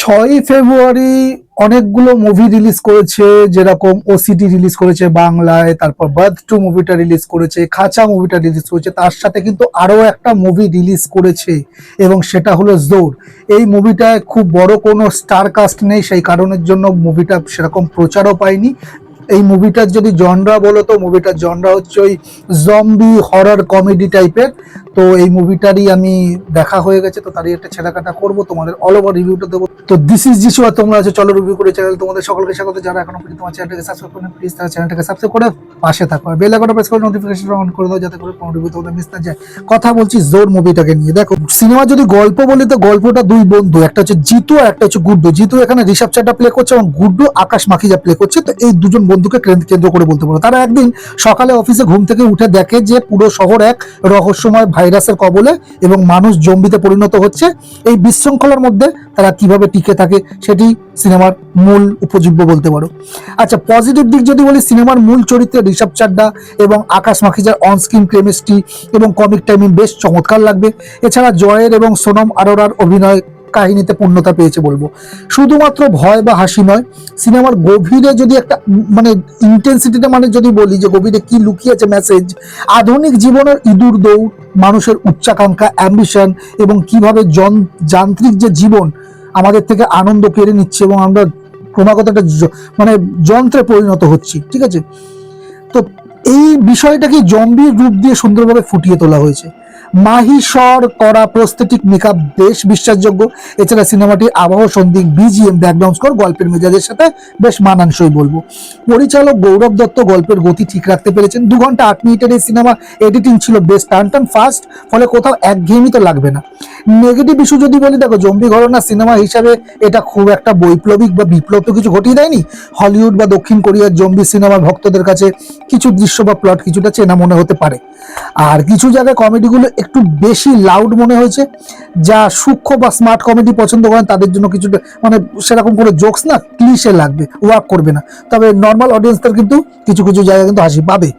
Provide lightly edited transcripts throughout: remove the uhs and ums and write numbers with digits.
6ই ফেব্রুয়ারি অনেকগুলো movie release করেছে, যেরকম ওসিটি রিলিজ করেছে বাংলায়, তারপর বার্থ টু মুভিটা রিলিজ করেছে, খাঁচা মুভিটা রিলিজ করেছে, তার সাথে কিন্তু আরো একটা মুভি রিলিজ করেছে এবং সেটা হলো জোর। এই মুভিটায় খুব বড় কোনো স্টার কাস্ট নেই, সেই কারণের জন্য মুভিটা সেরকম প্রচারও পায়নি। এই মুভিটার যদি জনরা বলো তো মুভিটার জনরা হচ্ছে ওই জম্বি হরর কমেডি টাইপের। তো এই মুভিটারই আমি দেখা হয়ে গেছে, তো তারই একটা ছেলেকাটা করবো, তোমাদের অল ওভার রিভিউটা দেবো। তো দিস ইজ যিশু আর তোমরা আছো চলো রিভিউ করে চ্যানেল। তোমাদের সকলকে স্বাগত, যারা এখনো পর্যন্ত তোমার চ্যানেলটাকে সাবস্ক্রাইব করেন প্লিজ তারা চ্যানেলটাকে সাবস্ক্রাইব করে পাশে থাকো, আর বেল আইকনটা প্রেস করে নোটিফিকেশন অন করে দাও, যাতে করে কোনো রিভিউ তোমাদের মিস না যায়। কথা বলছি জোর মুভিটাকে নিয়ে। দেখো, সিনেমা যদি গল্প বলি তো গল্পটা দুই বন্ধু, একটা হচ্ছে জিতু আর একটা হচ্ছে গুড্ডু। জিতু এখানে ঋষভ চাড্ডা প্লে করছে এবং গুড্ডু আকাশ মাখিজা প্লে করছে। তো এই দুজন বন্ধুকে কেন্দ্র করে বলতে পারো। তারা একদিন সকালে অফিসে ঘুম থেকে উঠে দেখে যে পুরো শহর এক রহস্যময় ভাইরাসের কবলে এবং মানুষ জম্বিতে পরিণত হচ্ছে। এই বিশৃঙ্খলার মধ্যে তারা কিভাবে টিকে থাকে সেটি সিনেমার মূল উপজীব্য বলতে পারো। আচ্ছা, পজিটিভ দিক যদি বলি, সিনেমার মূল চরিত্রে ঋষভ চাড্ডা এবং আকাশ মাখিজার অন স্ক্রিন কেমিস্ট্রি এবং কমিক টাইমিং বেশ চমৎকার লাগবে। এছাড়া জয়ের এবং সোনম আরোরার অভিনয় কাহিনীতে পূর্ণতা পেয়েছে বলবো। শুধুমাত্র ভয় বা হাসি নয়, সিনেমার গভীরে যদি একটা মানে ইন্টেন্সিটিটা মানে যদি বলি যে গভীরে কি লুকিয়েছে মেসেজ, আধুনিক জীবনের ইঁদুর দৌড়, মানুষের উচ্চাকাঙ্ক্ষা, অ্যাম্বিশন এবং কিভাবে যান্ত্রিক যে জীবন আমাদের থেকে আনন্দ কেড়ে নিচ্ছে এবং আমরা ক্রমাগত একটা মানে যন্ত্রে পরিণত হচ্ছি। ঠিক আছে, তো এই বিষয়টাকে জম্বির রূপ দিয়ে সুন্দরভাবে ফুটিয়ে তোলা হয়েছে। মাহিসর করা প্রস্থেটিক মেকআপ বেশ বিশ্বাসযোগ্য। এছাড়া সিনেমাটির আবহ সন্ধিক বিজিএম, ব্যাকগ্রাউন্ড স্কোর গল্পের মেজাজের সাথে বেশ মানানসই বলবো। পরিচালক গৌরব দত্ত গল্পের গতি ঠিক রাখতে পেরেছেন। 2 ঘন্টা 8 মিনিটের এই সিনেমা এডিটিং ছিল বেশ টান ফাস্ট, ফলে কোথাও একঘেয়েমি তো লাগবে না। নেগেটিভ ইস্যু যদি বলি, দেখো জম্বি ঘটনা সিনেমা হিসাবে এটা খুব একটা বৈপ্লবিক বা বিপ্লব তো কিছু ঘটিয়ে দেয়নি। হলিউড বা দক্ষিণ কোরিয়ার জম্বি সিনেমার ভক্তদের কাছে কিছু দৃশ্য বা প্লট কিছুটা চেনা মনে হতে পারে, আর কিছু জায়গায় কমেডিগুলো একটু বেশি লাউড মনে হয়েছে। যা সূক্ষ্ম বা স্মার্ট কমেডি পছন্দ করেন তাদের জন্য কিছুটা মানে সেরকম করে জোকস না ক্লিশে লাগবে, ওয়ার্ক করবে না। তবে নর্মাল অডিয়েন্সদের কিন্তু কিছু কিছু জায়গায় কিন্তু হাসি পাবে।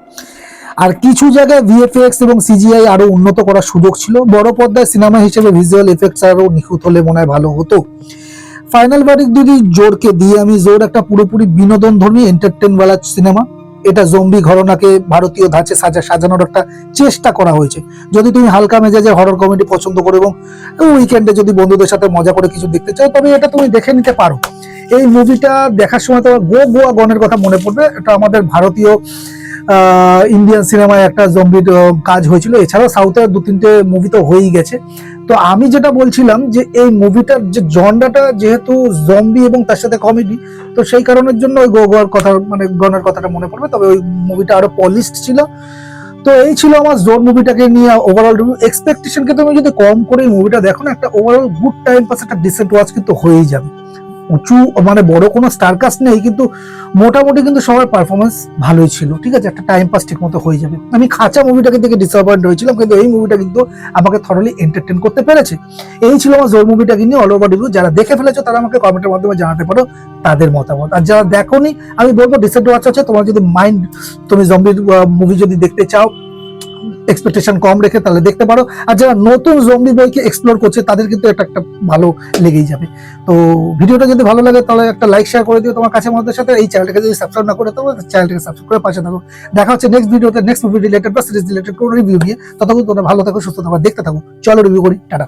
আর কিছু জায়গায় ভিএফএক্স এবং সিজিআই আরো উন্নত করার সুযোগ ছিল। বড় পর্দায় সিনেমা হিসেবে ভিজুয়াল এফেক্টস আরো নিখুঁত হলে মনে হয় ভালো হতো। ফাইনাল ভার্ডিক্ট যদি জোরকে দিয়ে আমি, জোর একটা পুরোপুরি বিনোদন ধর্মী এন্টারটেনওয়ালা সিনেমা। এটা জম্বি ঘটনাকে ভারতীয় ধাঁচে সাজানোর একটা চেষ্টা করা হয়েছে। যদি তুমি হালকা মেজাজের হরর কমেডি পছন্দ করো এবং উইকেন্ডে যদি বন্ধুদের সাথে মজা করে কিছু দেখতে চাও, তবে এটা তুমি দেখে নিতে পারো। এই মুভিটা দেখার সময় তোমার গোয়া গনের কথা মনে পড়বে। এটা আমাদের ভারতীয় ইন্ডিয়ান সিনেমায় একটা জম্বির কাজ হয়েছিল। এছাড়াও সাউথের 2-3টে মুভি তো হয়েই গেছে। তো আমি যেটা বলছিলাম যে এই মুভিটার যে জনরাটা যেহেতু জম্বি এবং তার সাথে কমেডি, তো সেই কারণের জন্য ওই গোয়ার কথা মানে গনের কথাটা মনে পড়বে। তবে ওই মুভিটা আরো পলিশড ছিল। তো এই ছিল আমার জোর মুভিটাকে নিয়ে ওভারঅল রিভিউ। এক্সপেকটেশনকে তুমি যদি কম করে মুভিটা দেখো না, একটা ওভারঅল গুড টাইম পাস, একটা ডিসেন্ট ওয়াচ কিন্তু হয়েই যাবে। উঁচু মানে বড় কোনো স্টার কাস্ট নেই, কিন্তু মোটামুটি কিন্তু সবার পারফরমেন্স ভালোই ছিল। ঠিক আছে, একটা টাইম পাস ঠিক মতো হয়ে যাবে। আমি খাঁচা মুভিটাকে দেখে ডিসঅ্যাপয়েন্ট হয়েছিলাম, কিন্তু এই মুভিটা কিন্তু আমাকে থরলি এন্টারটেন করতে পেরেছে। এই ছিল আমার জোর মুভিটাকে নিয়ে অল ওভার রিভিউ। যারা দেখে ফেলেছো তারা আমাকে কমেন্টের মাধ্যমে জানাতে পারো তাদের মতামত। আর যারা দেখোনি, আমি বলবো ডিসেন্ট ওয়াচ আছে। তোমার যদি মাইন্ড, তুমি জম্বির মুভি যদি দেখতে চাও এক্সপেকটেশন কম রেখে, তাহলে দেখতে পারো। আর যারা নতুন জম্বি বইকে এক্সপ্লোর করছে তাদের কিন্তু এটা একটা ভালো লেগেই যাবে। তো ভিডিওটা যদি ভালো লাগে তাহলে একটা লাইক শেয়ার করে দিও তোমার কাছে মানুষদের সাথে। এই চ্যানেলটাকে যদি সাবস্ক্রাইব না করে থাকো, চ্যানেলটাকে সাবস্ক্রাইব করে পাশে থাকো। দেখা হচ্ছে নেক্সট ভিডিওতে, নেক্সট মুভি রিলেটেড বা সিরিজ রিলেটেড কোনো রিভিউ নিয়ে। ততক্ষণ তোমরা ভালো থাকো, সুস্থ থাকো, দেখতে থাকো। চলো রিভিউ করি, টাটা।